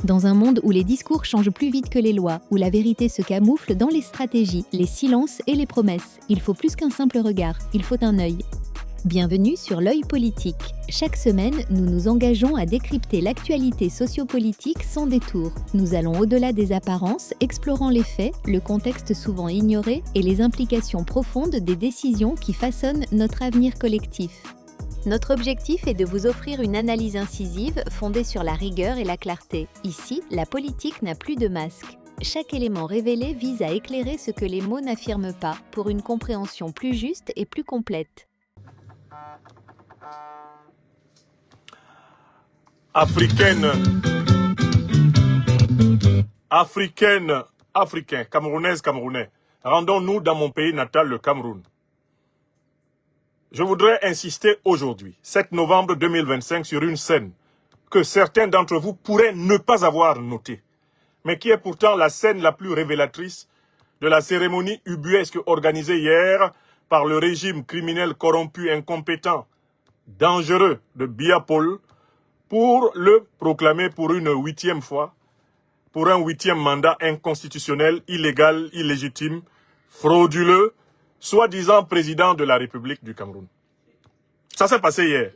Dans un monde où les discours changent plus vite que les lois, où la vérité se camoufle dans les stratégies, les silences et les promesses, il faut plus qu'un simple regard, il faut un œil. Bienvenue sur l'œil politique. Chaque semaine, nous nous engageons à décrypter l'actualité sociopolitique sans détour. Nous allons au-delà des apparences, explorant les faits, le contexte souvent ignoré et les implications profondes des décisions qui façonnent notre avenir collectif. Notre objectif est de vous offrir une analyse incisive fondée sur la rigueur et la clarté. Ici, la politique n'a plus de masque. Chaque élément révélé vise à éclairer ce que les mots n'affirment pas, pour une compréhension plus juste et plus complète. Africaine, Africains, Camerounaises, Camerounais, rendons-nous dans mon pays natal, le Cameroun. Je voudrais insister aujourd'hui, 7 novembre 2025, sur une scène que certains d'entre vous pourraient ne pas avoir notée, mais qui est pourtant la scène la plus révélatrice de la cérémonie ubuesque organisée hier par le régime criminel corrompu, incompétent, dangereux de Biya Paul, pour le proclamer pour une 8e fois, pour un 8e mandat inconstitutionnel, illégal, illégitime, frauduleux, soi-disant président de la République du Cameroun. Ça s'est passé hier.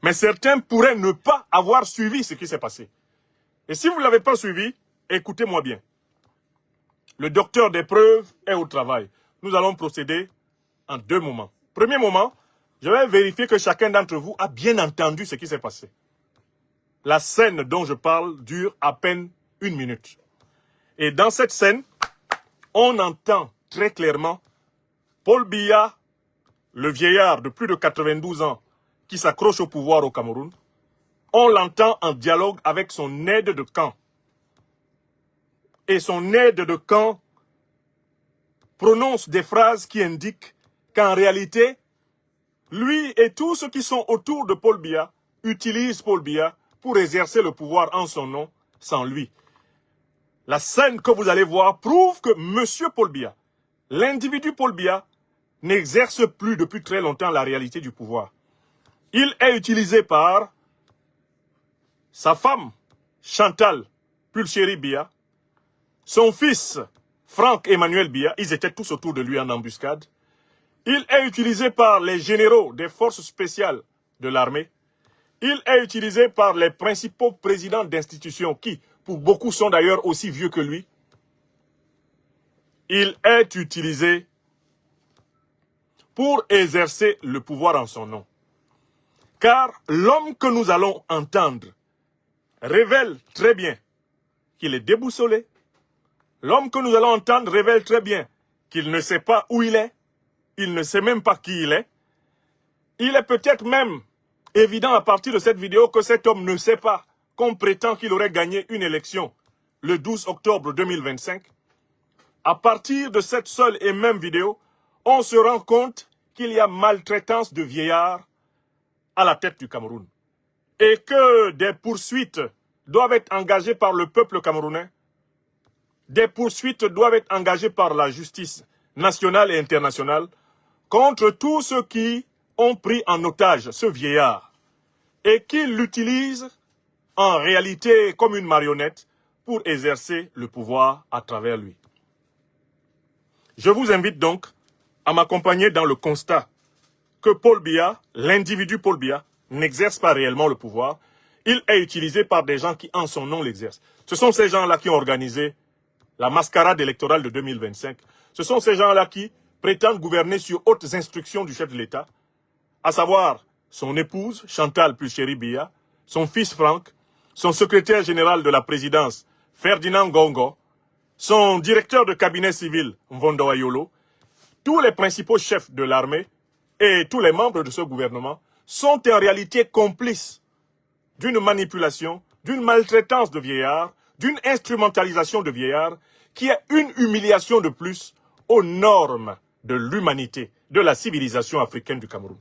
Mais certains pourraient ne pas avoir suivi ce qui s'est passé. Et si vous ne l'avez pas suivi, écoutez-moi bien. Le docteur des preuves est au travail. Nous allons procéder en 2 moments. Premier moment, je vais vérifier que chacun d'entre vous a bien entendu ce qui s'est passé. La scène dont je parle dure à peine 1 minute. Et dans cette scène, on entend très clairement Paul Biya, le vieillard de plus de 92 ans qui s'accroche au pouvoir au Cameroun. On l'entend en dialogue avec son aide de camp. Et son aide de camp prononce des phrases qui indiquent qu'en réalité, lui et tous ceux qui sont autour de Paul Biya utilisent Paul Biya pour exercer le pouvoir en son nom, sans lui. La scène que vous allez voir prouve que M. Paul Biya, l'individu Paul Biya, n'exerce plus depuis très longtemps la réalité du pouvoir. Il est utilisé par sa femme, Chantal Pulchéry Biya, son fils, Franck Emmanuel Biya, ils étaient tous autour de lui en embuscade. Il est utilisé par les généraux des forces spéciales de l'armée. Il est utilisé par les principaux présidents d'institutions qui, pour beaucoup, sont d'ailleurs aussi vieux que lui. Il est utilisé pour exercer le pouvoir en son nom. Car l'homme que nous allons entendre révèle très bien qu'il est déboussolé. L'homme que nous allons entendre révèle très bien qu'il ne sait pas où il est. Il ne sait même pas qui il est. Il est peut-être même évident à partir de cette vidéo que cet homme ne sait pas qu'on prétend qu'il aurait gagné une élection le 12 octobre 2025. À partir de cette seule et même vidéo, on se rend compte qu'il y a maltraitance de vieillards à la tête du Cameroun. Et que des poursuites doivent être engagées par le peuple camerounais. Des poursuites doivent être engagées par la justice nationale et internationale contre tous ceux qui ont pris en otage ce vieillard et qui l'utilisent en réalité comme une marionnette pour exercer le pouvoir à travers lui. Je vous invite donc à m'accompagner dans le constat que Paul Biya, l'individu Paul Biya, n'exerce pas réellement le pouvoir. Il est utilisé par des gens qui en son nom l'exercent. Ce sont ces gens-là qui ont organisé la mascarade électorale de 2025. Ce sont ces gens-là qui prétendent gouverner sur hautes instructions du chef de l'État, à savoir son épouse, Chantal Pulchéry Biya, son fils Franck, son secrétaire général de la présidence, Ferdinand Gongo, son directeur de cabinet civil, Mvondo Ayolo. Tous les principaux chefs de l'armée et tous les membres de ce gouvernement sont en réalité complices d'une manipulation, d'une maltraitance de vieillards, d'une instrumentalisation de vieillards, qui est une humiliation de plus aux normes de l'humanité, de la civilisation africaine du Cameroun.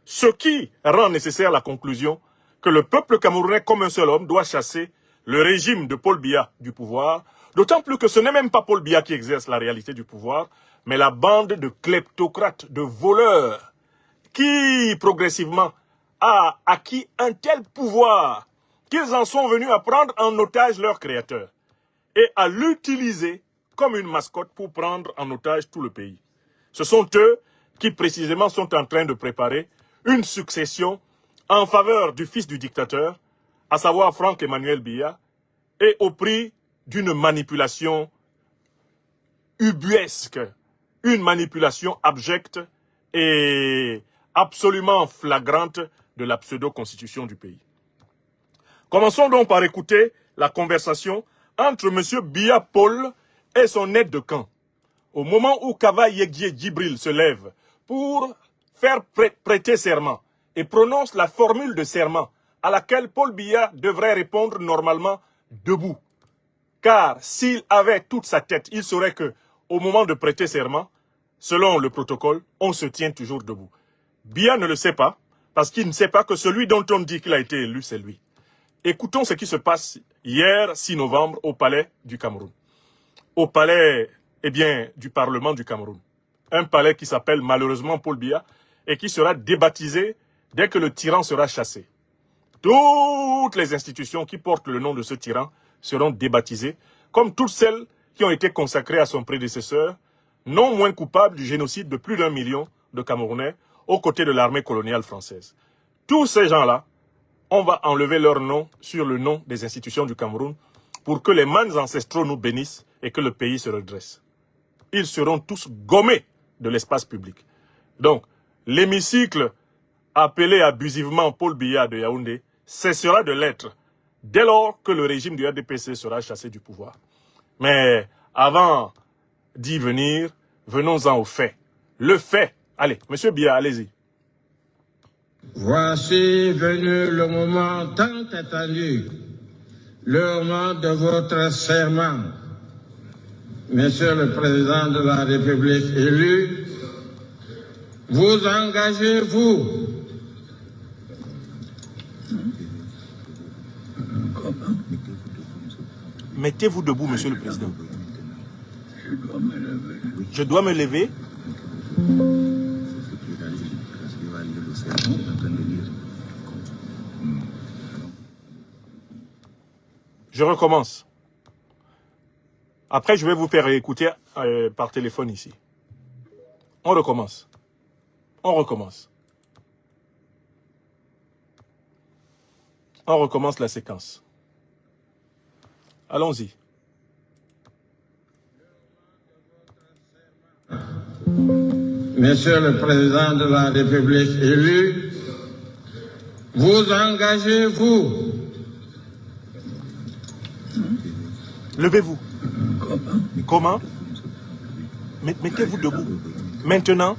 Ce qui rend nécessaire la conclusion que le peuple camerounais, comme un seul homme, doit chasser le régime de Paul Biya du pouvoir, d'autant plus que ce n'est même pas Paul Biya qui exerce la réalité du pouvoir, mais la bande de kleptocrates, de voleurs, qui progressivement a acquis un tel pouvoir qu'ils en sont venus à prendre en otage leur créateur et à l'utiliser comme une mascotte pour prendre en otage tout le pays. Ce sont eux qui précisément sont en train de préparer une succession en faveur du fils du dictateur, à savoir Franck-Emmanuel Biya, et au prix d'une manipulation ubuesque, une manipulation abjecte et absolument flagrante de la pseudo-constitution du pays. Commençons donc par écouter la conversation entre M. Biya Paul et son aide de camp. Au moment où Kava Yegye Djibril se lève pour faire prêter serment et prononce la formule de serment à laquelle Paul Biya devrait répondre normalement debout. Car s'il avait toute sa tête, il saurait que au moment de prêter serment, selon le protocole, on se tient toujours debout. Biya ne le sait pas, parce qu'il ne sait pas que celui dont on dit qu'il a été élu, c'est lui. Écoutons ce qui se passe hier, 6 novembre, au palais du Cameroun. Au palais, du Parlement du Cameroun. Un palais qui s'appelle malheureusement Paul Biya et qui sera débaptisé dès que le tyran sera chassé. Toutes les institutions qui portent le nom de ce tyran seront débaptisées, comme toutes celles qui ont été consacrées à son prédécesseur, non moins coupable du génocide de plus d'1 million de Camerounais aux côtés de l'armée coloniale française. Tous ces gens-là, on va enlever leur nom sur le nom des institutions du Cameroun pour que les mânes ancestraux nous bénissent et que le pays se redresse. Ils seront tous gommés de l'espace public. Donc, l'hémicycle appelé abusivement Paul Biya de Yaoundé cessera de l'être dès lors que le régime du RDPC sera chassé du pouvoir. Mais avant d'y venir, venons-en au fait. Le fait. Allez, monsieur Biya, allez-y. Voici venu le moment tant attendu, le moment de votre serment. Monsieur le Président de la République élu, vous engagez-vous? Mettez-vous debout, Monsieur le Président. Je dois me lever. Je recommence. Après, je vais vous faire écouter par téléphone ici. On recommence. On recommence. On recommence la séquence. Allons-y. Monsieur le Président de la République élu, vous engagez-vous? Levez-vous. Comment? Mettez-vous debout. Maintenant,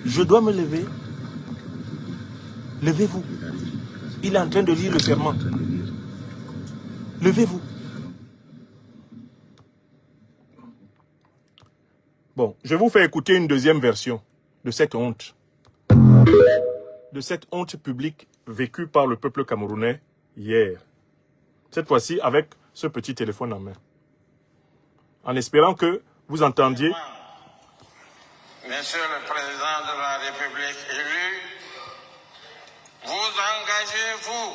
je dois me lever. Levez-vous. Il est en train de lire le serment. Levez-vous. Bon, je vous fais écouter une deuxième version de cette honte. De cette honte publique vécue par le peuple camerounais hier. Cette fois-ci avec ce petit téléphone en main. En espérant que vous entendiez. Monsieur le Président de la République élu, vous engagez-vous?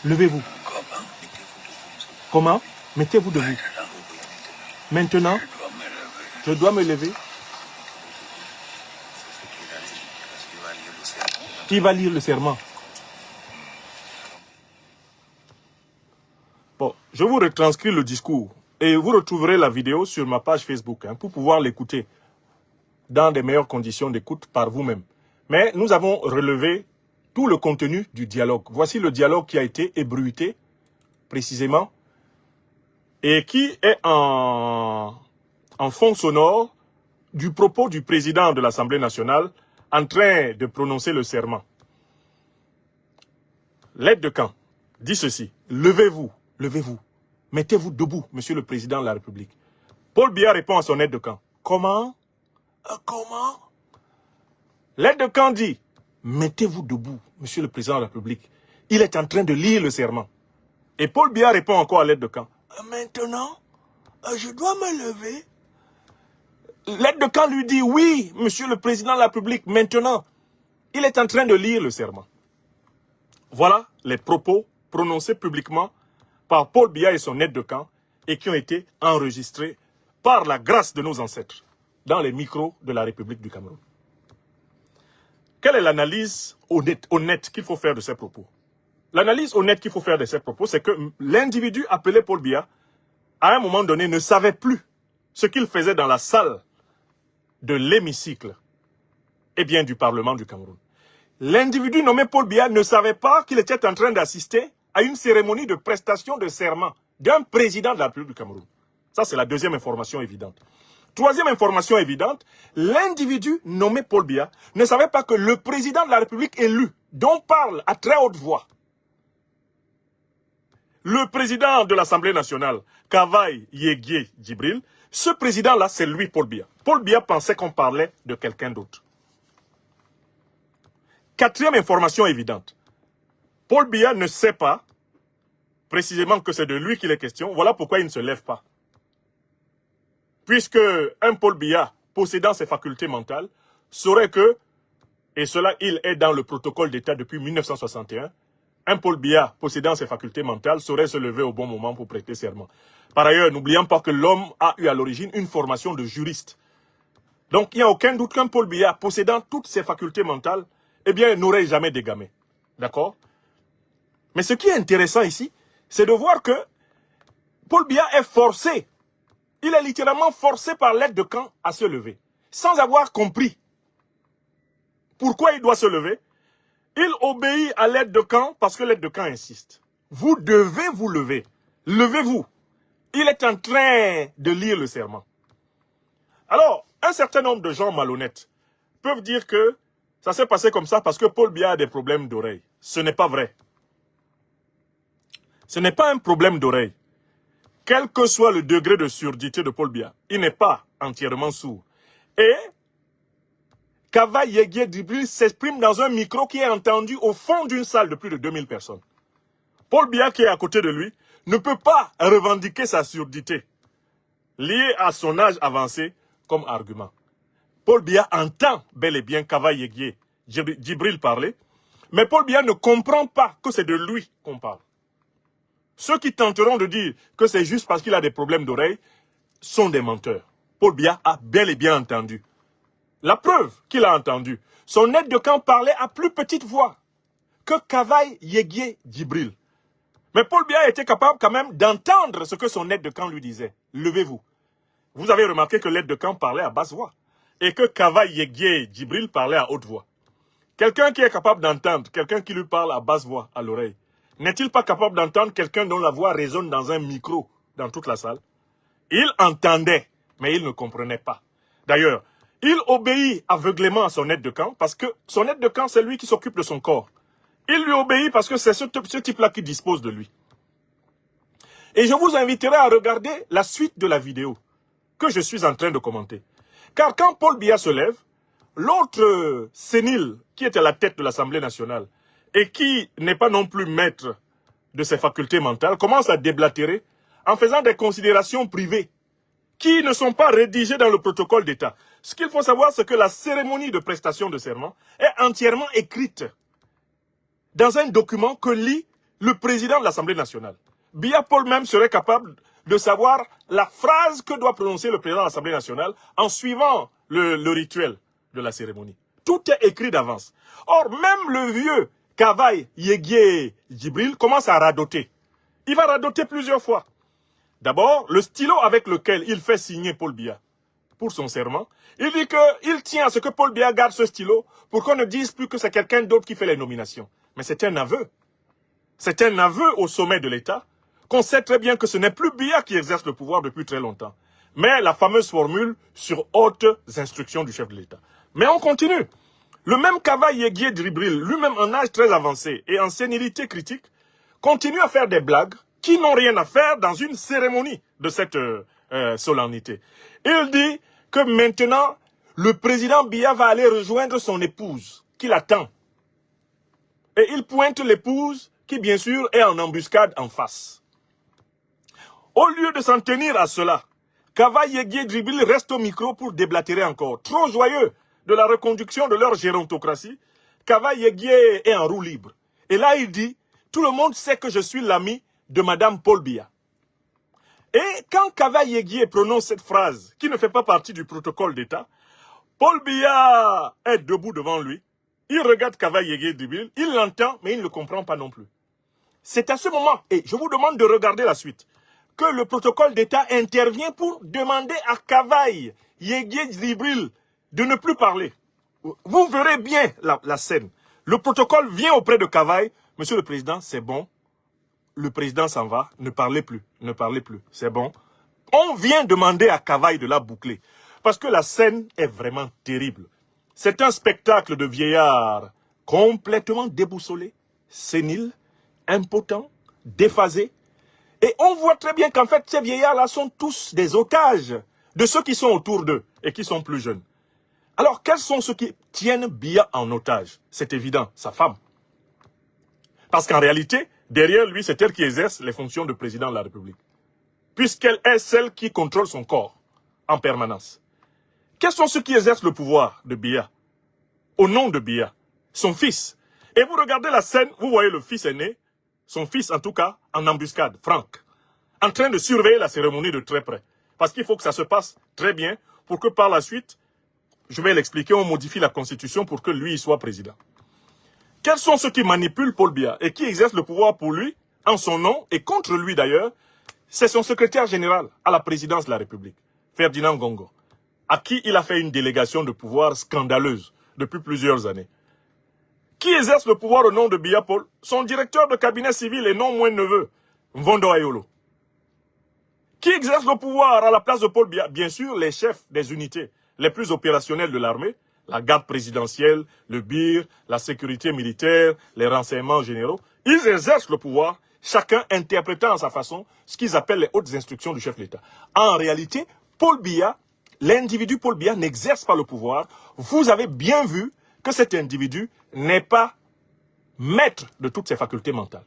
Levez-vous. Comment? Mettez-vous debout. Maintenant, je dois me lever. Qui va lire le serment? Bon, je vous retranscris le discours et vous retrouverez la vidéo sur ma page Facebook pour pouvoir l'écouter dans des meilleures conditions d'écoute par vous-même. Mais nous avons relevé tout le contenu du dialogue. Voici le dialogue qui a été ébruité précisément et qui est en fond sonore du propos du président de l'Assemblée nationale en train de prononcer le serment. L'aide de camp dit ceci: levez-vous, levez-vous, mettez-vous debout, Monsieur le Président de la République. Paul Biya répond à son aide de camp. Comment? Comment? L'aide de camp dit: mettez-vous debout, Monsieur le Président de la République. Il est en train de lire le serment. Et Paul Biya répond encore à l'aide de camp. Maintenant, je dois me lever. L'aide de camp lui dit: oui, Monsieur le Président de la République, maintenant. Il est en train de lire le serment. Voilà les propos prononcés publiquement par Paul Biya et son aide de camp et qui ont été enregistrés par la grâce de nos ancêtres dans les micros de la République du Cameroun. Quelle est l'analyse honnête qu'il faut faire de ces propos? L'analyse honnête qu'il faut faire de ces propos, c'est que l'individu appelé Paul Biya, à un moment donné, ne savait plus ce qu'il faisait dans la salle de l'hémicycle du Parlement du Cameroun. L'individu nommé Paul Biya ne savait pas qu'il était en train d'assister à une cérémonie de prestation de serment d'un président de la République du Cameroun. Ça, c'est la deuxième information évidente. Troisième information évidente, l'individu nommé Paul Biya ne savait pas que le président de la République élu, dont parle à très haute voix le président de l'Assemblée nationale, Kavaï Yegué Djibril, ce président-là, c'est lui, Paul Biya. Paul Biya pensait qu'on parlait de quelqu'un d'autre. Quatrième information évidente, Paul Biya ne sait pas précisément que c'est de lui qu'il est question. Voilà pourquoi il ne se lève pas. Puisque un Paul Biya, possédant ses facultés mentales, saurait que, et cela il est dans le protocole d'État depuis 1961, un Paul Biya, possédant ses facultés mentales, saurait se lever au bon moment pour prêter serment. Par ailleurs, n'oublions pas que l'homme a eu à l'origine une formation de juriste. Donc, il n'y a aucun doute qu'un Paul Biya, possédant toutes ses facultés mentales, n'aurait jamais dégamé. D'accord? Mais ce qui est intéressant ici, c'est de voir que Paul Biya est forcé. Il est littéralement forcé par l'aide de camp à se lever, sans avoir compris pourquoi il doit se lever. Il obéit à l'aide de camp parce que l'aide de camp insiste. Vous devez vous lever. Levez-vous. Il est en train de lire le serment. Alors, un certain nombre de gens malhonnêtes peuvent dire que ça s'est passé comme ça parce que Paul Biya a des problèmes d'oreille. Ce n'est pas vrai. Ce n'est pas un problème d'oreille. Quel que soit le degré de surdité de Paul Biya, il n'est pas entièrement sourd. Et Kavaï Yegué Djibril s'exprime dans un micro qui est entendu au fond d'une salle de plus de 2000 personnes. Paul Biya, qui est à côté de lui, ne peut pas revendiquer sa surdité liée à son âge avancé comme argument. Paul Biya entend bel et bien Kavaï Yegué Djibril parler, mais Paul Biya ne comprend pas que c'est de lui qu'on parle. Ceux qui tenteront de dire que c'est juste parce qu'il a des problèmes d'oreille sont des menteurs. Paul Biya a bel et bien entendu. La preuve qu'il a entendu, son aide de camp parlait à plus petite voix que Kavaï Yegué Djibril. Mais Paul Biya était capable quand même d'entendre ce que son aide de camp lui disait. Levez-vous. Vous avez remarqué que l'aide de camp parlait à basse voix et que Kavaï Yegué Djibril parlait à haute voix. Quelqu'un qui est capable d'entendre, quelqu'un qui lui parle à basse voix à l'oreille, n'est-il pas capable d'entendre quelqu'un dont la voix résonne dans un micro dans toute la salle? Il entendait, mais il ne comprenait pas. D'ailleurs, il obéit aveuglément à son aide de camp parce que son aide de camp, c'est lui qui s'occupe de son corps. Il lui obéit parce que c'est ce type-là qui dispose de lui. Et je vous inviterai à regarder la suite de la vidéo que je suis en train de commenter. Car quand Paul Biya se lève, l'autre sénile qui est à la tête de l'Assemblée nationale et qui n'est pas non plus maître de ses facultés mentales commence à déblatérer en faisant des considérations privées qui ne sont pas rédigées dans le protocole d'État. Ce qu'il faut savoir, c'est que la cérémonie de prestation de serment est entièrement écrite dans un document que lit le président de l'Assemblée nationale. Biya Paul même serait capable de savoir la phrase que doit prononcer le président de l'Assemblée nationale en suivant le rituel de la cérémonie. Tout est écrit d'avance. Or, même le vieux Kavaï Yegué Djibril commence à radoter. Il va radoter plusieurs fois. D'abord, le stylo avec lequel il fait signer Paul Biya pour son serment, il dit qu'il tient à ce que Paul Biya garde ce stylo pour qu'on ne dise plus que c'est quelqu'un d'autre qui fait les nominations. Mais c'est un aveu. C'est un aveu au sommet de l'État qu'on sait très bien que ce n'est plus Biya qui exerce le pouvoir depuis très longtemps, mais la fameuse formule sur hautes instructions du chef de l'État. Mais on continue. Le même Kavaï Yegué Djibril, lui-même en âge très avancé et en sénilité critique, continue à faire des blagues qui n'ont rien à faire dans une cérémonie de cette solennité. Il dit que maintenant, le président Biya va aller rejoindre son épouse, qui l'attend. Et il pointe l'épouse, qui bien sûr est en embuscade en face. Au lieu de s'en tenir à cela, Kavaï Yegué Djibril reste au micro pour déblatérer encore. Trop joyeux de la reconduction de leur gérontocratie, Kava Yeguié est en roue libre. Et là, il dit, tout le monde sait que je suis l'ami de Madame Paul Biya. Et quand Kava Yeguié prononce cette phrase, qui ne fait pas partie du protocole d'État, Paul Biya est debout devant lui. Il regarde Kava Yeguié, il l'entend, mais il ne le comprend pas non plus. C'est à ce moment, et je vous demande de regarder la suite, que le protocole d'État intervient pour demander à Kava Yeguié Djibril de ne plus parler. Vous verrez bien la scène. Le protocole vient auprès de Kavaï. Monsieur le Président, c'est bon. Le Président s'en va. Ne parlez plus. Ne parlez plus. C'est bon. On vient demander à Kavaï de la boucler. Parce que la scène est vraiment terrible. C'est un spectacle de vieillards complètement déboussolés, séniles, impotents, déphasés. Et on voit très bien qu'en fait, ces vieillards-là sont tous des otages de ceux qui sont autour d'eux et qui sont plus jeunes. Alors, quels sont ceux qui tiennent Biya en otage? C'est évident, sa femme. Parce qu'en réalité, derrière lui, c'est elle qui exerce les fonctions de président de la République. Puisqu'elle est celle qui contrôle son corps en permanence. Quels sont ceux qui exercent le pouvoir de Biya? Au nom de Biya, son fils. Et vous regardez la scène, vous voyez le fils aîné, son fils en tout cas, en embuscade, Franck, en train de surveiller la cérémonie de très près. Parce qu'il faut que ça se passe très bien pour que par la suite, je vais l'expliquer, on modifie la Constitution pour que lui soit président. Quels sont ceux qui manipulent Paul Biya et qui exercent le pouvoir pour lui, en son nom et contre lui d'ailleurs? C'est son secrétaire général à la présidence de la République, Ferdinand Gongo, à qui il a fait une délégation de pouvoir scandaleuse depuis plusieurs années. Qui exerce le pouvoir au nom de Biya Paul? Son directeur de cabinet civil et non moins neveu, Mvondo Ayolo. Qui exerce le pouvoir à la place de Paul Biya? Bien sûr, les chefs des unités les plus opérationnels de l'armée, la garde présidentielle, le BIR, la sécurité militaire, les renseignements généraux. Ils exercent le pouvoir, chacun interprétant à sa façon ce qu'ils appellent les hautes instructions du chef de l'État. En réalité, Paul Biya, l'individu Paul Biya n'exerce pas le pouvoir. Vous avez bien vu que cet individu n'est pas maître de toutes ses facultés mentales.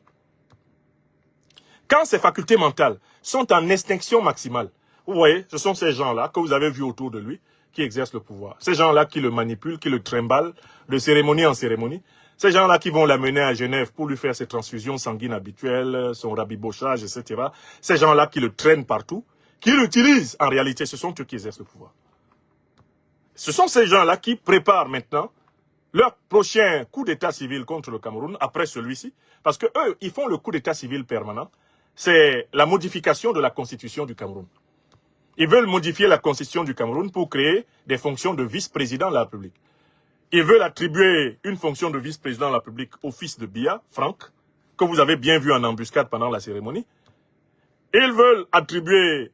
Quand ces facultés mentales sont en extinction maximale, vous voyez, ce sont ces gens-là que vous avez vus autour de lui qui exercent le pouvoir. Ces gens-là qui le manipulent, qui le trimballent de cérémonie en cérémonie. Ces gens-là qui vont l'amener à Genève pour lui faire ses transfusions sanguines habituelles, son rabibochage, etc. Ces gens-là qui le traînent partout, qui l'utilisent en réalité, ce sont eux qui exercent le pouvoir. Ce sont ces gens-là qui préparent maintenant leur prochain coup d'état civil contre le Cameroun, après celui-ci, parce que eux, ils font le coup d'état civil permanent. C'est la modification de la constitution du Cameroun. Ils veulent modifier la constitution du Cameroun pour créer des fonctions de vice-président de la République. Ils veulent attribuer une fonction de vice-président de la République au fils de Biya, Franck, que vous avez bien vu en embuscade pendant la cérémonie. Ils veulent attribuer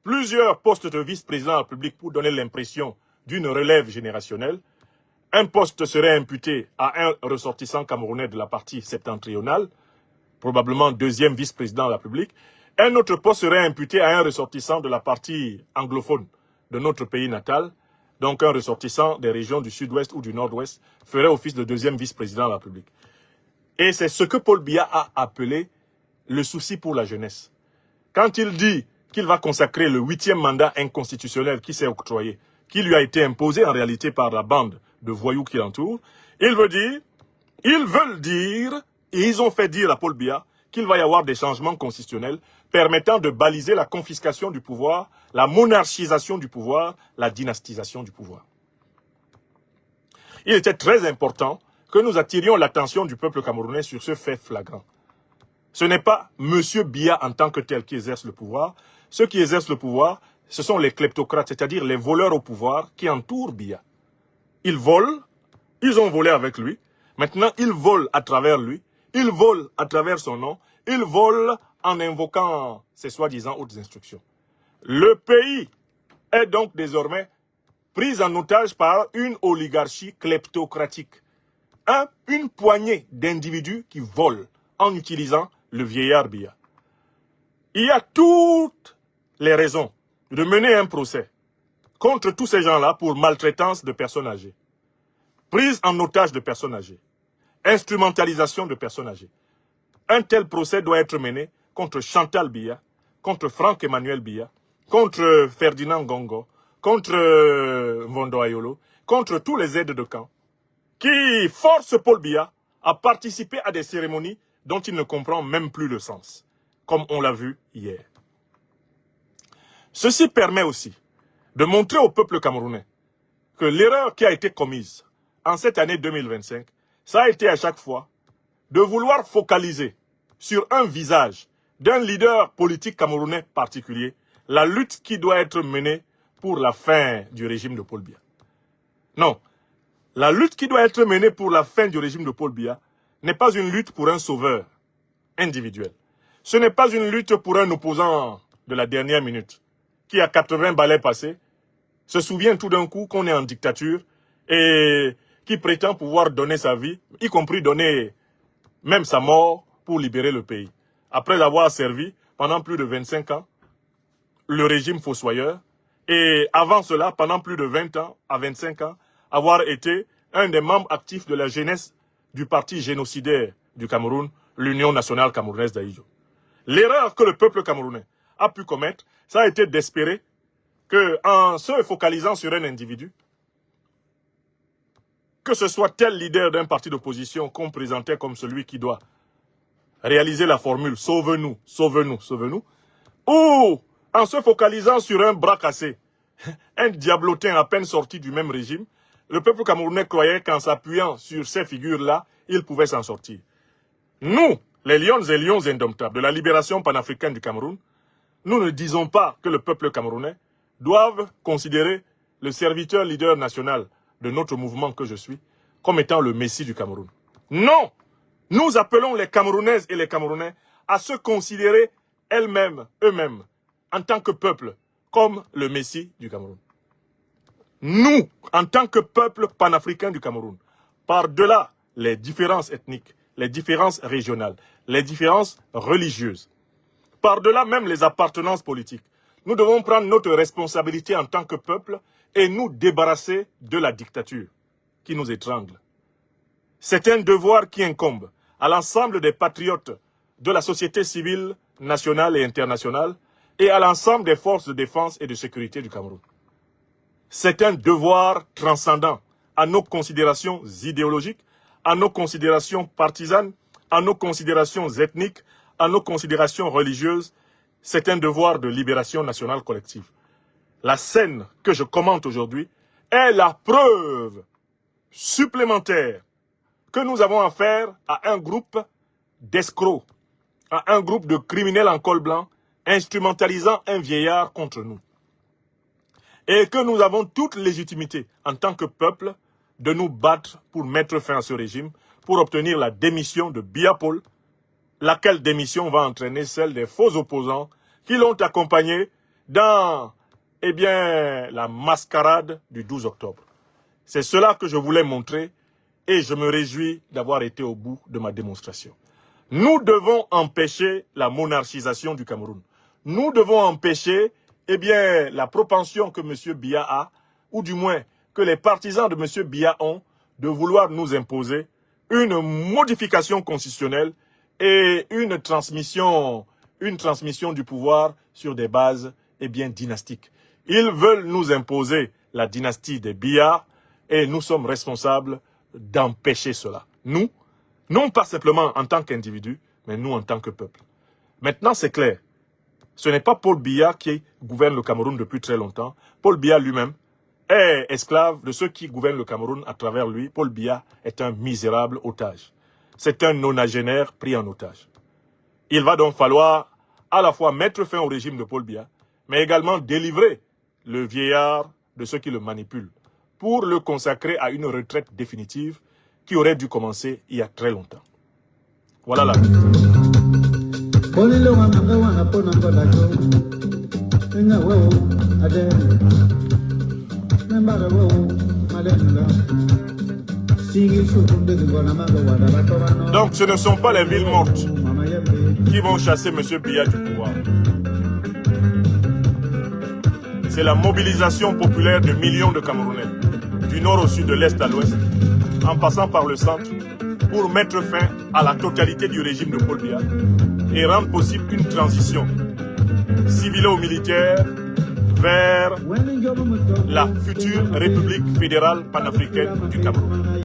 plusieurs postes de vice-président de la République pour donner l'impression d'une relève générationnelle. Un poste serait imputé à un ressortissant camerounais de la partie septentrionale, probablement deuxième vice-président de la République. Un autre poste serait imputé à un ressortissant de la partie anglophone de notre pays natal, donc un ressortissant des régions du sud-ouest ou du nord-ouest, ferait office de deuxième vice-président de la République. Et c'est ce que Paul Biya a appelé le souci pour la jeunesse. Quand il dit qu'il va consacrer le 8e mandat inconstitutionnel qui s'est octroyé, qui lui a été imposé en réalité par la bande de voyous qui l'entourent, ils veulent dire, et ils ont fait dire à Paul Biya qu'il va y avoir des changements constitutionnels permettant de baliser la confiscation du pouvoir, la monarchisation du pouvoir, la dynastisation du pouvoir. Il était très important que nous attirions l'attention du peuple camerounais sur ce fait flagrant. Ce n'est pas M. Biya en tant que tel qui exerce le pouvoir. Ceux qui exercent le pouvoir, ce sont les kleptocrates, c'est-à-dire les voleurs au pouvoir qui entourent Biya. Ils volent, ils ont volé avec lui, maintenant ils volent à travers lui, ils volent à travers son nom, ils volent en invoquant ses soi-disant hautes instructions. Le pays est donc désormais pris en otage par une oligarchie kleptocratique. Une poignée d'individus qui volent en utilisant le vieillard Biya. Il y a toutes les raisons de mener un procès contre tous ces gens-là pour maltraitance de personnes âgées, prise en otage de personnes âgées, instrumentalisation de personnes âgées. Un tel procès doit être mené contre Chantal Biya, contre Franck-Emmanuel Biya, contre Ferdinand Gongo, contre Mvondo Ayolo, contre tous les aides de camp qui force Paul Biya à participer à des cérémonies dont il ne comprend même plus le sens, comme on l'a vu hier. Ceci permet aussi de montrer au peuple camerounais que l'erreur qui a été commise en cette année 2025, ça a été à chaque fois de vouloir focaliser sur un visage d'un leader politique camerounais particulier, la lutte qui doit être menée pour la fin du régime de Paul Biya. Non, la lutte qui doit être menée pour la fin du régime de Paul Biya n'est pas une lutte pour un sauveur individuel. Ce n'est pas une lutte pour un opposant de la dernière minute qui, à 80 balais passés, se souvient tout d'un coup qu'on est en dictature et qui prétend pouvoir donner sa vie, y compris donner même sa mort pour libérer le pays. Après avoir servi pendant plus de 25 ans le régime fossoyeur et avant cela, pendant plus de 20 ans à 25 ans, avoir été un des membres actifs de la jeunesse du parti génocidaire du Cameroun, l'Union nationale camerounaise d'Aïdjo. L'erreur que le peuple camerounais a pu commettre, ça a été d'espérer qu'en se focalisant sur un individu, que ce soit tel leader d'un parti d'opposition qu'on présentait comme celui qui doit réaliser la formule « Sauve-nous, sauve-nous, sauve-nous », ou en se focalisant sur un bras cassé, un diablotin à peine sorti du même régime, le peuple camerounais croyait qu'en s'appuyant sur ces figures-là, il pouvait s'en sortir. Nous, les lions et lions indomptables de la libération panafricaine du Cameroun, nous ne disons pas que le peuple camerounais doive considérer le serviteur leader national de notre mouvement que je suis comme étant le Messie du Cameroun. Non! Nous appelons les Camerounaises et les Camerounais à se considérer eux-mêmes, en tant que peuple, comme le Messie du Cameroun. Nous, en tant que peuple panafricain du Cameroun, par-delà les différences ethniques, les différences régionales, les différences religieuses, par-delà même les appartenances politiques, nous devons prendre notre responsabilité en tant que peuple et nous débarrasser de la dictature qui nous étrangle. C'est un devoir qui incombe à l'ensemble des patriotes de la société civile nationale et internationale et à l'ensemble des forces de défense et de sécurité du Cameroun. C'est un devoir transcendant à nos considérations idéologiques, à nos considérations partisanes, à nos considérations ethniques, à nos considérations religieuses. C'est un devoir de libération nationale collective. La scène que je commente aujourd'hui est la preuve supplémentaire que nous avons affaire à un groupe d'escrocs, à un groupe de criminels en col blanc, instrumentalisant un vieillard contre nous. Et que nous avons toute légitimité en tant que peuple de nous battre pour mettre fin à ce régime, pour obtenir la démission de Biya Paul, laquelle démission va entraîner celle des faux opposants qui l'ont accompagné dans la mascarade du 12 octobre. C'est cela que je voulais montrer et je me réjouis d'avoir été au bout de ma démonstration. Nous devons empêcher la monarchisation du Cameroun. Nous devons empêcher la propension que M. Biya a, ou du moins que les partisans de M. Biya ont, de vouloir nous imposer une modification constitutionnelle et une transmission du pouvoir sur des bases dynastiques. Ils veulent nous imposer la dynastie des Biya et nous sommes responsables d'empêcher cela. Nous, non pas simplement en tant qu'individu, mais nous en tant que peuple. Maintenant, c'est clair. Ce n'est pas Paul Biya qui gouverne le Cameroun depuis très longtemps. Paul Biya lui-même est esclave de ceux qui gouvernent le Cameroun à travers lui. Paul Biya est un misérable otage. C'est un nonagénaire pris en otage. Il va donc falloir à la fois mettre fin au régime de Paul Biya, mais également délivrer le vieillard de ceux qui le manipulent, pour le consacrer à une retraite définitive qui aurait dû commencer il y a très longtemps. Voilà la Donc ce ne sont pas les villes mortes qui vont chasser M. Biya du pouvoir. C'est la mobilisation populaire de millions de Camerounais, du nord au sud, de l'est à l'ouest, en passant par le centre, pour mettre fin à la totalité du régime de Paul Biya et rendre possible une transition civilo-militaire vers la future République fédérale panafricaine du Cameroun.